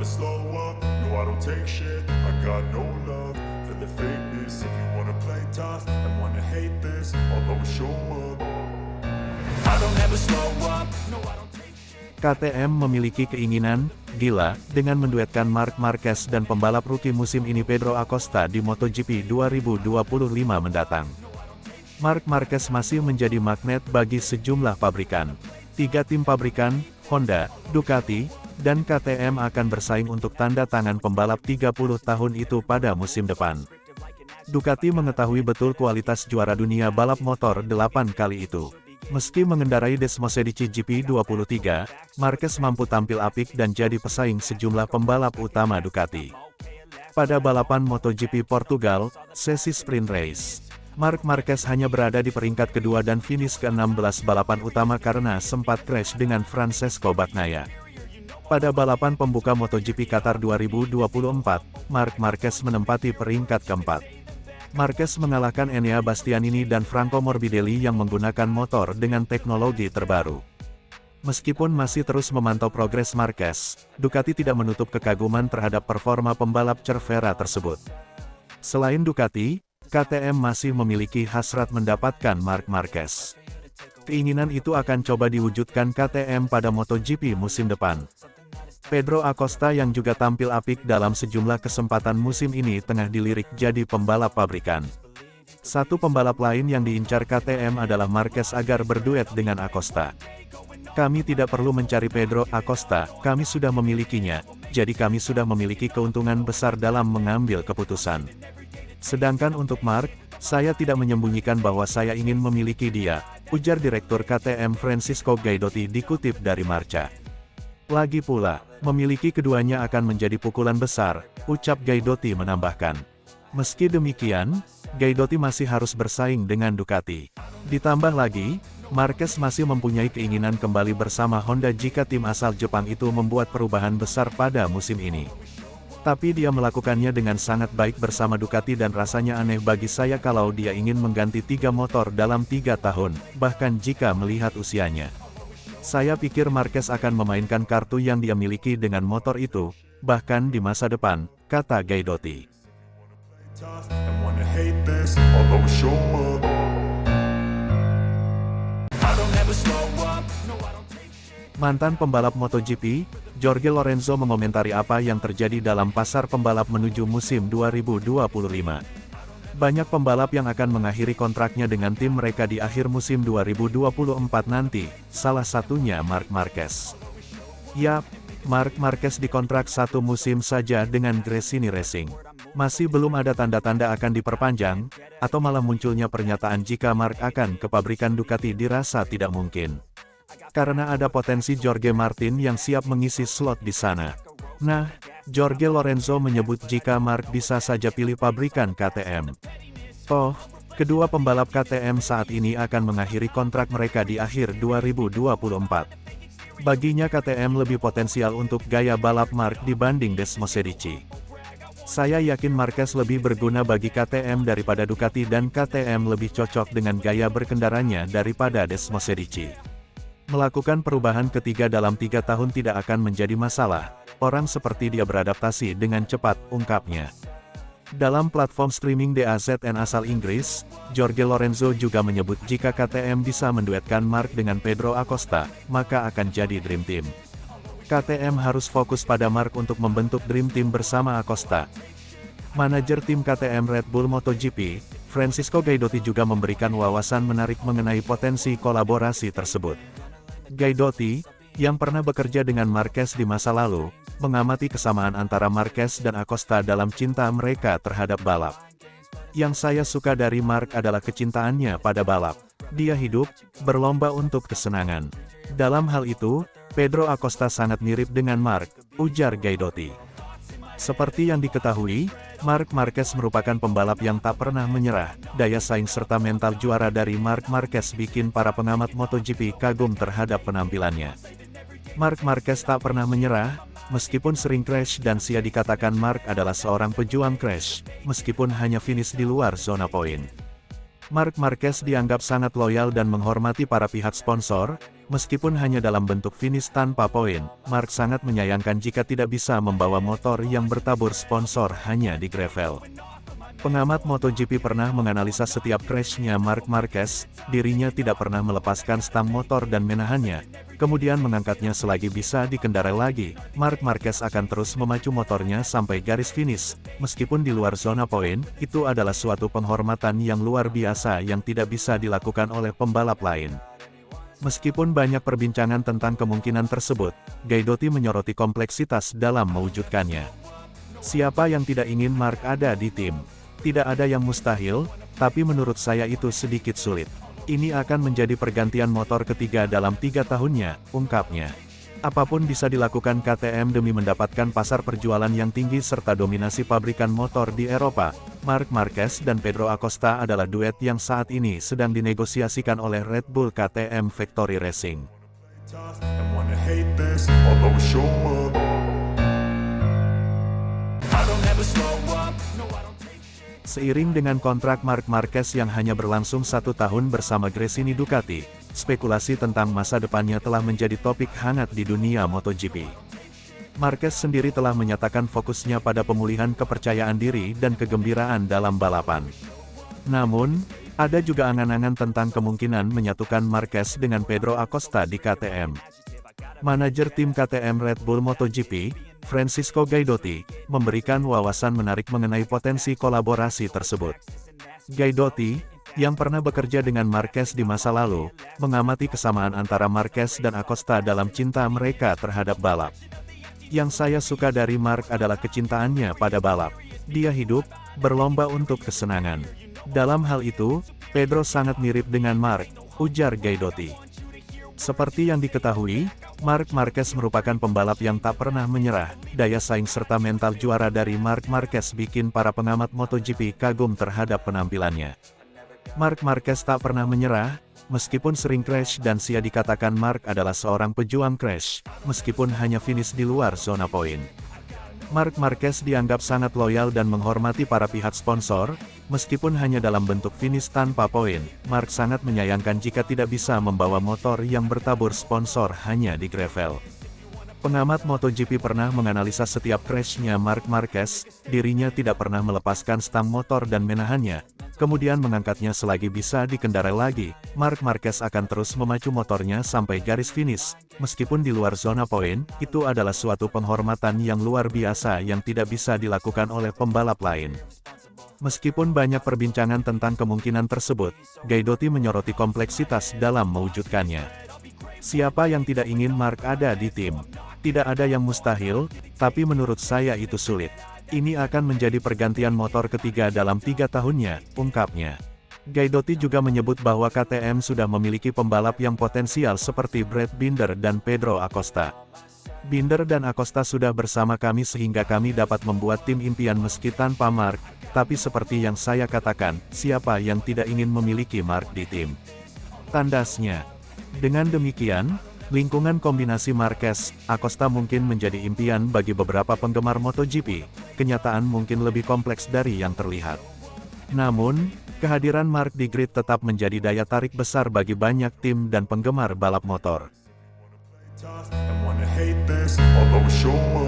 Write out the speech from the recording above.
slow up, no I don't take shit. I got no love for the fakeness. If you wanna play tough and wanna hate this, I'll always show up. I don't ever slow up, no I don't take shit. KTM memiliki keinginan gila dengan menduetkan Marc Marquez dan pembalap rookie musim ini Pedro Acosta di MotoGP 2025 mendatang. Marc Marquez masih menjadi magnet bagi sejumlah pabrikan. 3 tim pabrikan, Honda, Ducati, dan KTM akan bersaing untuk tanda tangan pembalap 30 tahun itu pada musim depan. Ducati mengetahui betul kualitas juara dunia balap motor 8 kali itu. Meski mengendarai Desmosedici GP23, Marquez mampu tampil apik dan jadi pesaing sejumlah pembalap utama Ducati. Pada balapan MotoGP Portugal, sesi sprint race, Marc Marquez hanya berada di peringkat kedua dan finish ke-16 balapan utama karena sempat crash dengan Francesco Bagnaia. Pada balapan pembuka MotoGP Qatar 2024, Marc Marquez menempati peringkat keempat. Marquez mengalahkan Enea Bastianini dan Franco Morbidelli yang menggunakan motor dengan teknologi terbaru. Meskipun masih terus memantau progres Marquez, Ducati tidak menutup kekaguman terhadap performa pembalap Cervera tersebut. Selain Ducati, KTM masih memiliki hasrat mendapatkan Marc Marquez. Keinginan itu akan coba diwujudkan KTM pada MotoGP musim depan. Pedro Acosta yang juga tampil apik dalam sejumlah kesempatan musim ini tengah dilirik jadi pembalap pabrikan. Satu pembalap lain yang diincar KTM adalah Marquez agar berduet dengan Acosta. Kami tidak perlu mencari Pedro Acosta, kami sudah memilikinya, jadi kami sudah memiliki keuntungan besar dalam mengambil keputusan. Sedangkan untuk Marc, saya tidak menyembunyikan bahwa saya ingin memiliki dia, ujar Direktur KTM Francisco Gaidotti dikutip dari Marca. Lagi pula, memiliki keduanya akan menjadi pukulan besar, ucap Gaidotti menambahkan. Meski demikian, Gaidotti masih harus bersaing dengan Ducati. Ditambah lagi, Marquez masih mempunyai keinginan kembali bersama Honda jika tim asal Jepang itu membuat perubahan besar pada musim ini. Tapi dia melakukannya dengan sangat baik bersama Ducati dan rasanya aneh bagi saya kalau dia ingin mengganti 3 motor dalam 3 tahun, bahkan jika melihat usianya. Saya pikir Marquez akan memainkan kartu yang dia miliki dengan motor itu, bahkan di masa depan, kata Gaidotti. Mantan pembalap MotoGP, Jorge Lorenzo mengomentari apa yang terjadi dalam pasar pembalap menuju musim 2025. Banyak pembalap yang akan mengakhiri kontraknya dengan tim mereka di akhir musim 2024 nanti, salah satunya Marc Marquez. Yap, Marc Marquez dikontrak 1 musim saja dengan Gresini Racing. Masih belum ada tanda-tanda akan diperpanjang, atau malah munculnya pernyataan jika Marc akan ke pabrikan Ducati dirasa tidak mungkin. Karena ada potensi Jorge Martin yang siap mengisi slot di sana. Nah, Jorge Lorenzo menyebut jika Marc bisa saja pilih pabrikan KTM. Toh, kedua pembalap KTM saat ini akan mengakhiri kontrak mereka di akhir 2024. Baginya KTM lebih potensial untuk gaya balap Marc dibanding Desmosedici. Saya yakin Marquez lebih berguna bagi KTM daripada Ducati dan KTM lebih cocok dengan gaya berkendaranya daripada Desmosedici. Melakukan perubahan ketiga dalam 3 tahun tidak akan menjadi masalah, orang seperti dia beradaptasi dengan cepat, ungkapnya. Dalam platform streaming DAZN asal Inggris, Jorge Lorenzo juga menyebut jika KTM bisa menduetkan Marc dengan Pedro Acosta, maka akan jadi Dream Team. KTM harus fokus pada Marc untuk membentuk Dream Team bersama Acosta. Manajer tim KTM Red Bull MotoGP, Francisco Gaidotti juga memberikan wawasan menarik mengenai potensi kolaborasi tersebut. Gaidotti, yang pernah bekerja dengan Marquez di masa lalu, mengamati kesamaan antara Marquez dan Acosta dalam cinta mereka terhadap balap. Yang saya suka dari Marc adalah kecintaannya pada balap. Dia hidup, berlomba untuk kesenangan. Dalam hal itu, Pedro Acosta sangat mirip dengan Marc, ujar Gaidotti. Seperti yang diketahui, Marc Marquez merupakan pembalap yang tak pernah menyerah. Daya saing serta mental juara dari Marc Marquez bikin para pengamat MotoGP kagum terhadap penampilannya. Marc Marquez tak pernah menyerah, meskipun sering crash dan sia dikatakan Marc adalah seorang pejuang crash, meskipun hanya finish di luar zona poin. Marc Marquez dianggap sangat loyal dan menghormati para pihak sponsor, meskipun hanya dalam bentuk finish tanpa poin. Marc sangat menyayangkan jika tidak bisa membawa motor yang bertabur sponsor hanya di gravel. Pengamat MotoGP pernah menganalisa setiap crash-nya Marc Marquez, dirinya tidak pernah melepaskan stang motor dan menahannya, kemudian mengangkatnya selagi bisa dikendarai lagi. Marc Marquez akan terus memacu motornya sampai garis finish, meskipun di luar zona poin. Itu adalah suatu penghormatan yang luar biasa yang tidak bisa dilakukan oleh pembalap lain. Meskipun banyak perbincangan tentang kemungkinan tersebut, Guidotti menyoroti kompleksitas dalam mewujudkannya. Siapa yang tidak ingin Marc ada di tim? Tidak ada yang mustahil, tapi menurut saya itu sedikit sulit. Ini akan menjadi pergantian motor ketiga dalam 3 tahunnya, ungkapnya. Apapun bisa dilakukan KTM demi mendapatkan pasar perjualan yang tinggi serta dominasi pabrikan motor di Eropa. Marc Marquez dan Pedro Acosta adalah duet yang saat ini sedang dinegosiasikan oleh Red Bull KTM Factory Racing. Seiring dengan kontrak Marc Marquez yang hanya berlangsung 1 tahun bersama Gresini Ducati, spekulasi tentang masa depannya telah menjadi topik hangat di dunia MotoGP. Marquez sendiri telah menyatakan fokusnya pada pemulihan kepercayaan diri dan kegembiraan dalam balapan. Namun, ada juga angan-angan tentang kemungkinan menyatukan Marquez dengan Pedro Acosta di KTM. Manajer tim KTM Red Bull MotoGP, Francisco Guidotti, memberikan wawasan menarik mengenai potensi kolaborasi tersebut. Guidotti, yang pernah bekerja dengan Marquez di masa lalu, mengamati kesamaan antara Marquez dan Acosta dalam cinta mereka terhadap balap. Yang saya suka dari Marc adalah kecintaannya pada balap. Dia hidup, berlomba untuk kesenangan. Dalam hal itu, Pedro sangat mirip dengan Marc, ujar Guidotti. Seperti yang diketahui, Marc Marquez merupakan pembalap yang tak pernah menyerah. Daya saing serta mental juara dari Marc Marquez bikin para pengamat MotoGP kagum terhadap penampilannya. Marc Marquez tak pernah menyerah, meskipun sering crash dan sia dikatakan Marc adalah seorang pejuang crash, meskipun hanya finish di luar zona poin. Marc Marquez dianggap sangat loyal dan menghormati para pihak sponsor, meskipun hanya dalam bentuk finish tanpa poin. Marc sangat menyayangkan jika tidak bisa membawa motor yang bertabur sponsor hanya di gravel. Pengamat MotoGP pernah menganalisa setiap crash-nya Marc Marquez, dirinya tidak pernah melepaskan stang motor dan menahannya, kemudian mengangkatnya selagi bisa dikendarai lagi. Marc Marquez akan terus memacu motornya sampai garis finish, meskipun di luar zona poin. Itu adalah suatu penghormatan yang luar biasa yang tidak bisa dilakukan oleh pembalap lain. Meskipun banyak perbincangan tentang kemungkinan tersebut, Guidotti menyoroti kompleksitas dalam mewujudkannya. Siapa yang tidak ingin Marc ada di tim? Tidak ada yang mustahil, tapi menurut saya itu sulit. Ini akan menjadi pergantian motor ketiga dalam 3 tahunnya, ungkapnya. Guidotti juga menyebut bahwa KTM sudah memiliki pembalap yang potensial seperti Brad Binder dan Pedro Acosta. Binder dan Acosta sudah bersama kami sehingga kami dapat membuat tim impian meski tanpa Marc, tapi seperti yang saya katakan, siapa yang tidak ingin memiliki Marc di tim? Tandasnya. Dengan demikian, lingkungan kombinasi Marquez, Acosta mungkin menjadi impian bagi beberapa penggemar MotoGP. Kenyataan mungkin lebih kompleks dari yang terlihat. Namun, kehadiran Marc di grid tetap menjadi daya tarik besar bagi banyak tim dan penggemar balap motor. And wanna hate this, although it sure